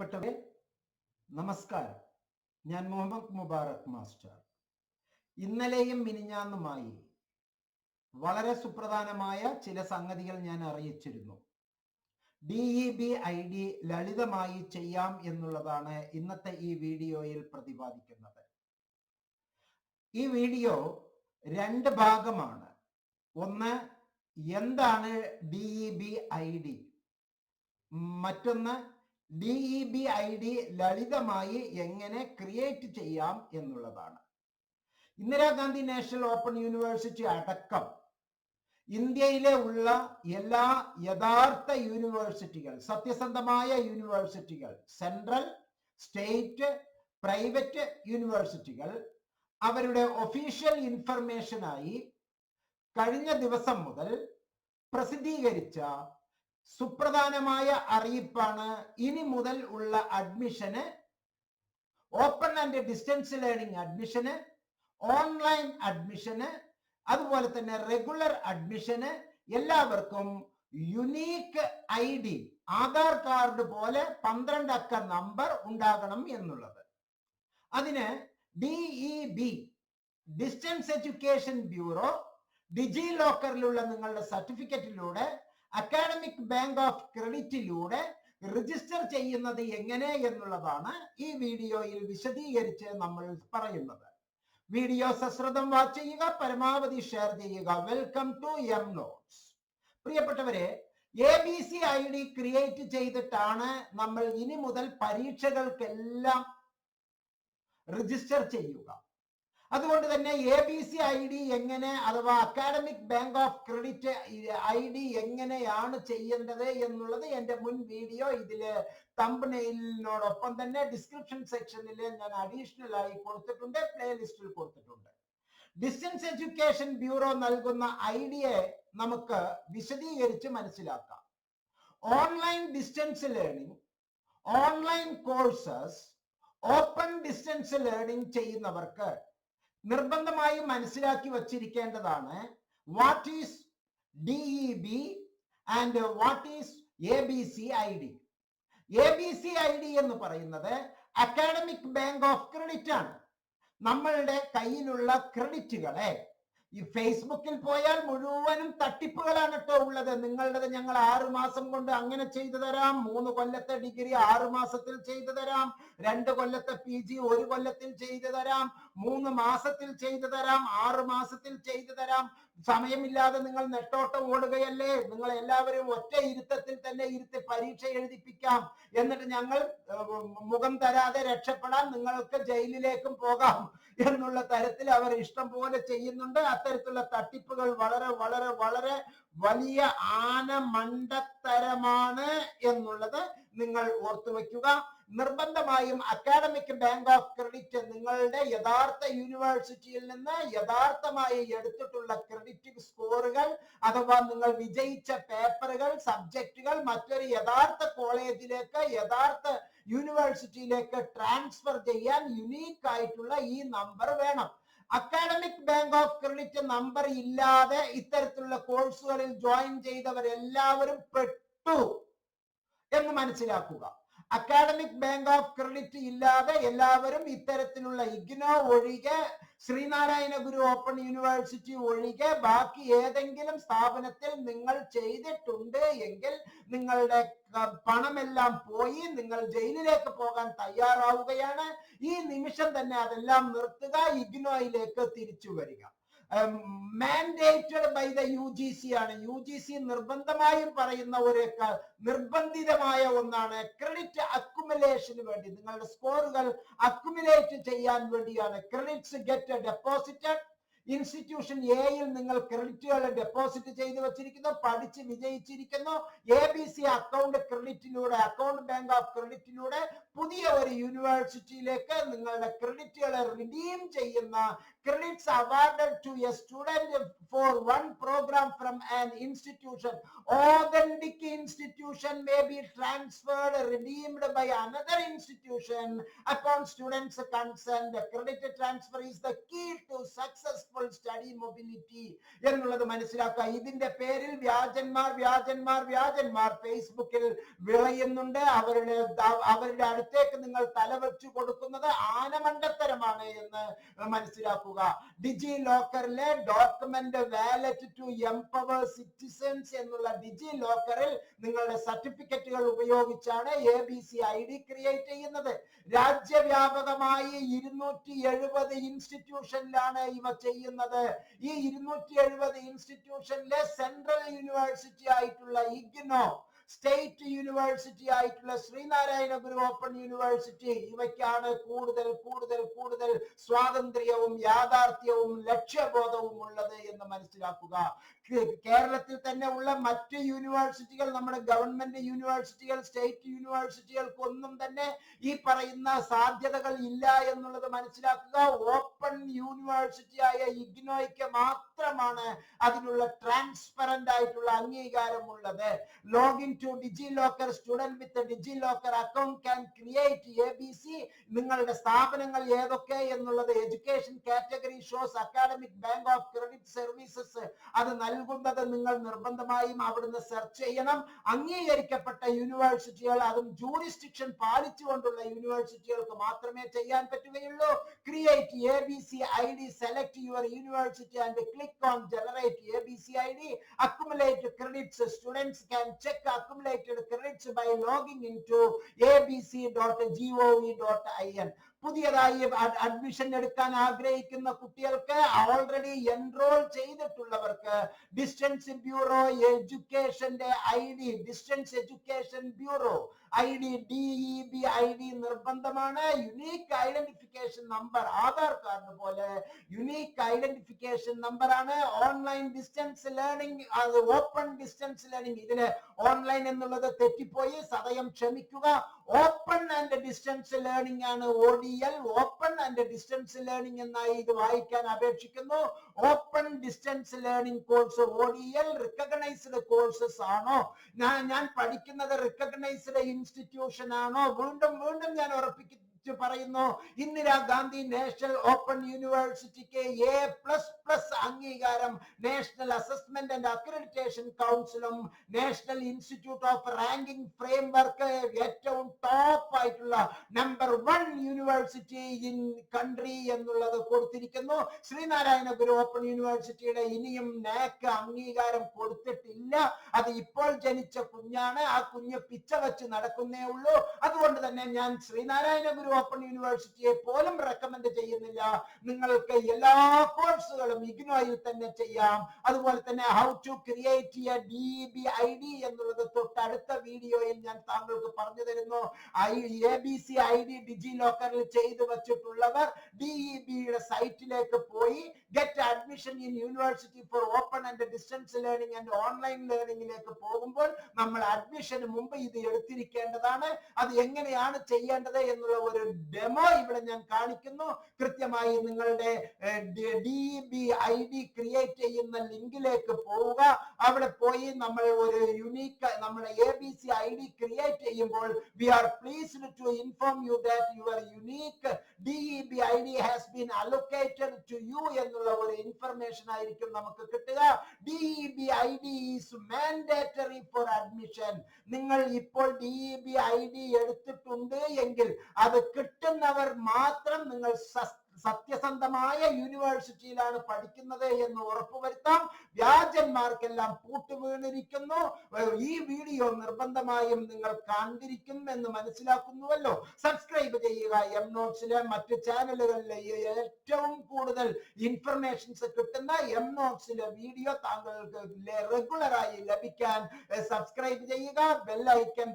പ്രിയപ്പെട്ടവരെ, നമസ്കാരം. ഞാൻ മുഹമ്മദ് മുബാറക് മാസ്റ്റർ. ഇന്നലെയും മിനിഞ്ഞാന്നുമായി വളരെ സുപ്രധാനമായ ചില സംഗതികൾ ഞാൻ അറിയിച്ചിരുന്നു. DEB ID ലളിതമായി ചെയ്യാം എന്നുള്ളതാണ് ഇന്നത്തെ ഈ വീഡിയോയിൽ പ്രതിപാദിക്കുന്നത്. ഈ വീഡിയോ രണ്ട് ഭാഗമാണ്. ഒന്ന്, എന്താണ് DEB ID, മറ്റൊന്ന് DEB ID ലളിതമായി എങ്ങനെ ക്രിയേറ്റ് ചെയ്യാം എന്നുള്ളതാണ്. ഇന്ദിരാഗാന്ധി നാഷണൽ ഓപ്പൺ യൂണിവേഴ്സിറ്റി അടക്കം ഇന്ത്യയിലെ ഉള്ള എല്ലാ യഥാർത്ഥ യൂണിവേഴ്സിറ്റികൾ, സത്യസന്ധമായ യൂണിവേഴ്സിറ്റികൾ, സെൻട്രൽ, സ്റ്റേറ്റ്, പ്രൈവറ്റ് യൂണിവേഴ്സിറ്റികൾ അവരുടെ ഒഫീഷ്യൽ ഇൻഫർമേഷനായി കഴിഞ്ഞ ദിവസം മുതൽ പ്രസിദ്ധീകരിച്ച സുപ്രധാനമായ അറിയിപ്പാണ് ഇനി മുതൽ ഉള്ള അഡ്മിഷന്, ഓപ്പൺ ആൻഡ് ഡിസ്റ്റൻസ് ലേണിംഗ് അഡ്മിഷന്, ഓൺലൈൻ അഡ്മിഷന്, അതുപോലെ തന്നെ റെഗുലർ അഡ്മിഷന് എല്ലാവർക്കും യുണീക്ക് ID, ആധാർ കാർഡ് പോലെ 12 അക്ക നമ്പർ ഉണ്ടാകണം എന്നുള്ളത്. അതിന് DEB, ഡിസ്റ്റൻസ് എഡ്യൂക്കേഷൻ ബ്യൂറോ, ഡിജി ലോക്കറിലുള്ള നിങ്ങളുടെ സർട്ടിഫിക്കറ്റിലൂടെ, അക്കാഡമിക് ബാങ്ക് ഓഫ് ക്രെഡിറ്റിലൂടെ രജിസ്റ്റർ ചെയ്യുന്നത് എങ്ങനെ എന്നുള്ളതാണ് ഈ വീഡിയോയിൽ വിശദീകരിച്ച് നമ്മൾ പറയുന്നത്. വീഡിയോ സശ്രദ്ധം വാച്ച് ചെയ്യുക, പരമാവധി ഷെയർ ചെയ്യുക. Welcome to M notes. പ്രിയപ്പെട്ടവരെ, ABC ID ക്രിയേറ്റ് ചെയ്തിട്ടാണ് നമ്മൾ ഇനി മുതൽ പരീക്ഷകൾക്കെല്ലാം രജിസ്റ്റർ ചെയ്യുക. അതുകൊണ്ട് തന്നെ ABC ID എങ്ങനെ, അഥവാ academic bank of credit ID എങ്ങനെയാണ് ചെയ്യേണ്ടത് എന്നുള്ളത് എൻ്റെ മുൻ വീഡിയോ ഇതില് തംബ്നെയിലിനോടൊപ്പം തന്നെ ഡിസ്ക്രിപ്ഷൻ സെക്ഷനിൽ ഞാൻ അഡീഷണൽ ആയി കൊടുത്തിട്ടുണ്ട്, പ്ലേലിസ്റ്റിൽ കൊടുത്തിട്ടുണ്ട്. ഡിസ്റ്റൻസ് എഡ്യൂക്കേഷൻ ബ്യൂറോ നൽകുന്ന ഐഡിയെ നമുക്ക് വിശദീകരിച്ച് മനസ്സിലാക്കാം. Online distance learning, online courses, open distance learning ചെയ്യുന്നവർക്ക് നിർബന്ധമായും മനസ്സിലാക്കി വച്ചിരിക്കേണ്ടതാണ് what is DEB and what is ABC ID. ABC ID എന്ന് പറയുന്നത് അക്കാഡമിക് ബാങ്ക് ഓഫ് ക്രെഡിറ്റ് ആണ്. നമ്മളുടെ കയ്യിലുള്ള ക്രെഡിറ്റുകളെ, ഈ ഫേസ്ബുക്കിൽ പോയാൽ മുഴുവനും തട്ടിപ്പുകളാണ് കേട്ടോ ഉള്ളത്. നിങ്ങളുടേത് ഞങ്ങൾ 6 മാസം കൊണ്ട് അങ്ങനെ ചെയ്തു തരാം, 3 കൊല്ലത്തെ ഡിഗ്രി 6 മാസത്തിൽ ചെയ്തു തരാം, 2 കൊല്ലത്തെ PG 1 കൊല്ലത്തിൽ ചെയ്തു തരാം, 3 മാസത്തിൽ ചെയ്തു തരാം, 6 മാസത്തിൽ ചെയ്തു തരാം. സമയമില്ലാതെ നിങ്ങൾ നെട്ടോട്ടം ഓടുകയല്ലേ, നിങ്ങൾ എല്ലാവരും ഒറ്റ ഇരുത്തത്തിൽ തന്നെ ഇരുത്തി പരീക്ഷ എഴുതിപ്പിക്കാം, എന്നിട്ട് ഞങ്ങൾ മുഖം തരാതെ രക്ഷപ്പെടാൻ നിങ്ങൾക്ക് ജയിലിലേക്കും പോകാം എന്നുള്ള തരത്തിൽ അവർ ഇഷ്ടം പോലെ ചെയ്യുന്നുണ്ട്. അത്തരത്തിലുള്ള തട്ടിപ്പുകൾ വളരെ വളരെ വളരെ വലിയ ആനമണ്ടത്തരമാണ് എന്നുള്ളത് നിങ്ങൾ ഓർത്തു വെക്കുക. നിർബന്ധമായും അക്കാഡമിക് ബാങ്ക് ഓഫ് ക്രെഡിറ്റ് നിങ്ങളുടെ യഥാർത്ഥ യൂണിവേഴ്സിറ്റിയിൽ നിന്ന് യഥാർത്ഥമായി എടുത്തിട്ടുള്ള ക്രെഡിറ്റ് സ്കോറുകൾ, അഥവാ നിങ്ങൾ വിജയിച്ച പേപ്പറുകൾ, സബ്ജക്റ്റുകൾ മറ്റൊരു യഥാർത്ഥ കോളേജിലേക്ക്, യഥാർത്ഥ യൂണിവേഴ്സിറ്റിയിലേക്ക് ട്രാൻസ്ഫർ ചെയ്യാൻ യുണീക്ക് ആയിട്ടുള്ള ഈ നമ്പർ വേണം. Academic bank of credit number ഇല്ലാതെ ഇത്തരത്തിലുള്ള കോഴ്സുകളിൽ ജോയിൻ ചെയ്തവരെല്ലാവരും പെട്ടു എന്ന് മനസ്സിലാക്കുക. അക്കാഡമിക് ബാങ്ക് ഓഫ് ക്രെഡിറ്റ് ഇല്ലാതെ എല്ലാവരും ഇത്തരത്തിലുള്ള ഇഗ്നോ ഒഴികെ, ശ്രീനാരായണ ഗുരു ഓപ്പൺ യൂണിവേഴ്സിറ്റി ഒഴികെ ബാക്കി ഏതെങ്കിലും സ്ഥാപനത്തിൽ നിങ്ങൾ ചെയ്തിട്ടുണ്ട് എങ്കിൽ നിങ്ങളുടെ പണമെല്ലാം പോയി, നിങ്ങൾ ജയിലിലേക്ക് പോകാൻ തയ്യാറാവുകയാണ്. ഈ നിമിഷം തന്നെ അതെല്ലാം നിർത്തുക, ഇഗ്നോയിലേക്ക് തിരിച്ചു വരിക. മാൻഡേറ്റഡ് ബൈ ദ UGC ആണ്. UGC നിർബന്ധമായും പറയുന്ന ഒരു നിർബന്ധിതമായ ഒന്നാണ്. ക്രെഡിറ്റ് അക്യുമുലേഷന് വേണ്ടി, നിങ്ങളുടെ സ്കോറുകൾ അക്യുമുലേറ്റ് ചെയ്യാൻ വേണ്ടിയാണ്. Credits get deposited. ഇൻസ്റ്റിറ്റ്യൂഷൻ എയിൽ നിങ്ങൾ ക്രെഡിറ്റുകൾ ഡെപ്പോസിറ്റ് ചെയ്ത് വെച്ചിരിക്കുന്നു, പഠിച്ച് വിജയിച്ചിരിക്കുന്നു. ABC അക്കൗണ്ട് ക്രെഡിറ്റിലൂടെ, അക്കൗണ്ട് ബാങ്ക് ഓഫ് ക്രെഡിറ്റിലൂടെ പുതിയ ഒരു യൂണിവേഴ്സിറ്റിയിലേക്ക് നിങ്ങളുടെ ക്രെഡിറ്റുകളെ റിഡീം ചെയ്യുന്ന, credits awarded to a student for one program from an institution, authentic institution may be transferred, redeemed by another institution upon students' consent. Credit transfer is the key to success successful study mobility എന്നുള്ളത് മനസ്സിലാക്കുക. ഇതിന്റെ പേരിൽ വ്യാജന്മാർ ഫേസ്ബുക്കിൽ വിളയുന്നുണ്ട്. അവരുടെ അടുത്തേക്ക് നിങ്ങൾ തലവെച്ചു കൊടുക്കുന്നത് ആനമണ്ടത്തരമാണ് എന്ന് മനസ്സിലാക്കുക. ഡിജി ലോക്കറിലെ document wallet to empower citizens എന്നുള്ള ഡിജി ലോക്കറിൽ നിങ്ങളുടെ സർട്ടിഫിക്കറ്റുകൾ ഉപയോഗിച്ചാണ് ABC ID ക്രിയേറ്റ് ചെയ്യുന്നത്. രാജ്യവ്യാപകമായി 270 ഇൻസ്റ്റിറ്റ്യൂഷനിലാണ് ഇവ ചെയ്യുന്നത്. ഈ 270 ഇൻസ്റ്റിറ്റ്യൂഷനിലെ സെൻട്രൽ യൂണിവേഴ്സിറ്റി ആയിട്ടുള്ള ഇഗ്നോ, സ്റ്റേറ്റ് യൂണിവേഴ്സിറ്റി ആയിട്ടുള്ള ശ്രീനാരായണ ഗുരു ഓപ്പൺ യൂണിവേഴ്സിറ്റി, ഇവയ്ക്കാണ് കൂടുതൽ സ്വാതന്ത്ര്യവും യാഥാർത്ഥ്യവും ലക്ഷ്യബോധവും ഉള്ളത് എന്ന് മനസ്സിലാക്കുക. കേരളത്തിൽ തന്നെ ഉള്ള മറ്റ് യൂണിവേഴ്സിറ്റികൾ, നമ്മുടെ ഗവൺമെന്റ് യൂണിവേഴ്സിറ്റികൾ, സ്റ്റേറ്റ് യൂണിവേഴ്സിറ്റികൾക്കൊന്നും തന്നെ ഈ പറയുന്ന സാധ്യതകൾ ഇല്ല എന്നുള്ളത് മനസ്സിലാക്കുക. ഓപ്പൺ യൂണിവേഴ്സിറ്റി ആയ ഇഗ്നോയ്ക്ക് മാത്രമാണ് അതിനുള്ള ട്രാൻസ്പെറന്റ് ആയിട്ടുള്ള അംഗീകാരം ഉള്ളത്. Login to DigiLocker, student with DigiLocker account can create ABC. നിങ്ങളുടെ സ്ഥാപനങ്ങൾ ഏതൊക്കെ എന്നുള്ളത് education category shows academic bank of credit services അത് നൽകുന്നത് നിങ്ങൾ നിർബന്ധമായും അവിടുന്ന് സെർച്ച് ചെയ്യണം. അംഗീകരിക്കപ്പെട്ട യൂണിവേഴ്സിറ്റികൾ, അതും ജൂറിസ്ഡിക്ഷൻ പാലിച്ചുകൊണ്ടുള്ള യൂണിവേഴ്സിറ്റികൾക്ക് മാത്രമേ ചെയ്യാൻ പറ്റുകയുള്ളൂ. Create ABC ID, select your university and click on generate ABC ID. Accumulate credits, students can check accumulated credits by logging into abc.gov.in. പുതിയതായി അഡ്മിഷൻ എടുക്കാൻ ആഗ്രഹിക്കുന്ന കുട്ടികൾക്ക്, ഓൾറെഡി എൻറോൾ ചെയ്തിട്ടുള്ളവർക്ക് ഡിസ്റ്റൻസ് ബ്യൂറോ എഡ്യൂക്കേഷന്റെ ID, distance education bureau ID DEB ID നിർബന്ധമാണ്. Unique identification number, Aadhaar card പോലെ യുണീക്ക് identification നമ്പർ ആണ്. ഓൺലൈൻ ഡിസ്റ്റൻസ് ലേണിംഗ്, അത് ഓപ്പൺ ഡിസ്റ്റൻസ് ലേണിംഗ്, ഇതില് ഓൺലൈൻ എന്നുള്ളത് തെറ്റിപ്പോയി, സദയം ക്ഷമിക്കുക. ഓപ്പൺ ആൻഡ് ഡിസ്റ്റൻസ് ലേണിംഗ് ആണ് ODL. Open and distance learning എന്നായി ഇത് വായിക്കാൻ അപേക്ഷിക്കുന്നു. Open distance learning course ODL recognised courses ആണോ? ഞാൻ പഠിക്കുന്നത് റിക്കഗ്നൈസ്ഡ് ഇൻസ്റ്റിറ്റ്യൂഷൻ ആണോ? വീണ്ടും ഞാൻ ഉറപ്പിക്കുന്നു പറയുന്നു, ഇന്ദിരാഗാന്ധി നാഷണൽ ഓപ്പൺ യൂണിവേഴ്സിറ്റിക്ക് A++ അംഗീകാരം national assessment and accreditation കൗൺസിലും national institute of ranking framework ഏറ്റവും ടോപ്പ് ആയിട്ടുള്ള നമ്പർ 1 യൂണിവേഴ്സിറ്റി ഇൻ കൺട്രി എന്നുള്ളത് കൊടുത്തിരിക്കുന്നു. ശ്രീനാരായണ ഗുരു ഓപ്പൺ യൂണിവേഴ്സിറ്റിയുടെ ഇനിയും NAC അംഗീകാരം കൊടുത്തിട്ടില്ല. അത് ഇപ്പോൾ ജനിച്ച കുഞ്ഞാണ്. ആ കുഞ്ഞ് പിച്ച വെച്ച് നടക്കുന്നേ ഉള്ളൂ. അതുകൊണ്ട് തന്നെ ഞാൻ ശ്രീനാരായണ ഗുരു ഓപ്പൺ യൂണിവേഴ്സിറ്റിയെ പോലും റെക്കമെൻഡ് ചെയ്യുന്നില്ല. നിങ്ങൾക്ക് എല്ലാ കോഴ്സുകളും ഇഗ്നോയിൽ തന്നെ ചെയ്യാം. അതുപോലെ തന്നെ how to create a DEB ID എന്നുള്ളത് തൊട്ടടുത്ത വീഡിയോയിൽ ഞാൻ താങ്കൾക്ക് പറഞ്ഞു തരുന്നു. ABC ID ഡിജി ലോക്കറിൽ ചെയ്തു വച്ചിട്ടുള്ളവർ DEBയുടെ സൈറ്റിലേക്ക് പോയി get admission in university for open and distance learning and online ലേണിംഗിലേക്ക് പോകുമ്പോൾ നമ്മൾ അഡ്മിഷന് മുമ്പ് ഇത് എടുത്തിരിക്കേണ്ടതാണ്. അത് എങ്ങനെയാണ് ചെയ്യേണ്ടത് എന്നുള്ള ഒരു ഡെമോ ഇവിടെ ഞാൻ കാണിക്കുന്നു. കൃത്യമായി നിങ്ങളുടെ DEB ID ക്രിയേറ്റ് ചെയ്യുന്ന ലിങ്കിലേക്ക് പോവുക. അവിടെ പോയി നമ്മൾ ഒരു യുണീക്ക് നമ്മുടെ ABC ID ക്രിയേറ്റ് ചെയ്യുമ്പോൾ we are pleased to inform you that your unique DEB ID has been allocated to you എന്നുള്ള ഒരു ഇൻഫർമേഷൻ ആയിരിക്കും നമുക്ക് കിട്ടുക. DEB ID is mandatory for admission. നിങ്ങൾ ഇപ്പോൾ DEB ID എടുത്തിട്ടുണ്ട് എങ്കിൽ അത് കിട്ടുന്നവർ മാത്രം നിങ്ങൾ സത്യസന്ധമായ യൂണിവേഴ്സിറ്റിയിലാണ് പഠിക്കുന്നത് എന്ന് ഉറപ്പുവരുത്താം. വ്യാജന്മാർക്കെല്ലാം പൂട്ടുവീണിരിക്കുന്നു. ഈ വീഡിയോ നിർബന്ധമായും നിങ്ങൾ കണ്ടിരിക്കും എന്ന് മനസ്സിലാക്കുന്നുവല്ലോ. സബ്സ്ക്രൈബ് ചെയ്യുക. എംനോട്സിലെ മറ്റ് ചാനലുകളിലെ ഏറ്റവും കൂടുതൽ ഇൻഫർമേഷൻസ് കിട്ടുന്ന എംനോട്സിലെ വീഡിയോ താങ്കൾക്ക് റെഗുലറായി ലഭിക്കാൻ സബ്സ്ക്രൈബ് ചെയ്യുക. ബെൽ ഐക്കൺ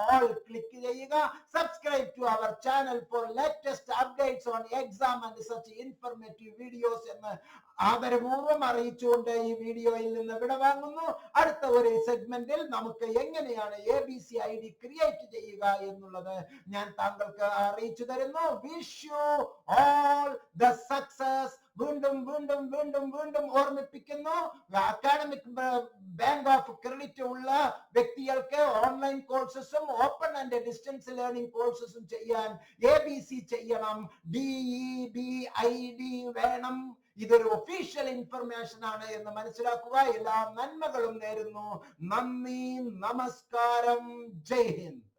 ഓൾ ക്ലിക്ക് ചെയ്യുക. Subscribe to our channel for latest updates on exam and such informative videos എന്ന് ആദരപൂർവ്വം അറിയിച്ചുകൊണ്ട് ഈ വീഡിയോയിൽ നിന്ന് വിടവാങ്ങുന്നു. അടുത്ത ഒരു സെഗ്മെന്റിൽ നമുക്ക് എങ്ങനെയാണ് ABC ID ക്രിയേറ്റ് ചെയ്യുക എന്നുള്ളത് ഞാൻ താങ്കൾക്ക് അറിയിച്ചു തരുന്നു. Wish you all the success. വീണ്ടും ഓർമ്മിപ്പിക്കുന്നു, അക്കാഡമിക് ബാങ്ക് ഓഫ് ക്രെഡിറ്റ് ഉള്ള വ്യക്തികൾക്ക് ഓൺലൈൻ കോഴ്സസും ഓപ്പൺ ആൻഡ് ഡിസ്റ്റൻസ് ലേണിംഗ് കോഴ്സസും ചെയ്യാൻ ABC ചെയ്യണം. DEB ID വേണം. ഇതൊരു ഒഫീഷ്യൽ ഇൻഫർമേഷൻ ആണ് എന്ന് മനസ്സിലാക്കുക. എല്ലാ നന്മകളും നേരുന്നു. നന്ദി, നമസ്കാരം, ജയ് ഹിന്ദ്.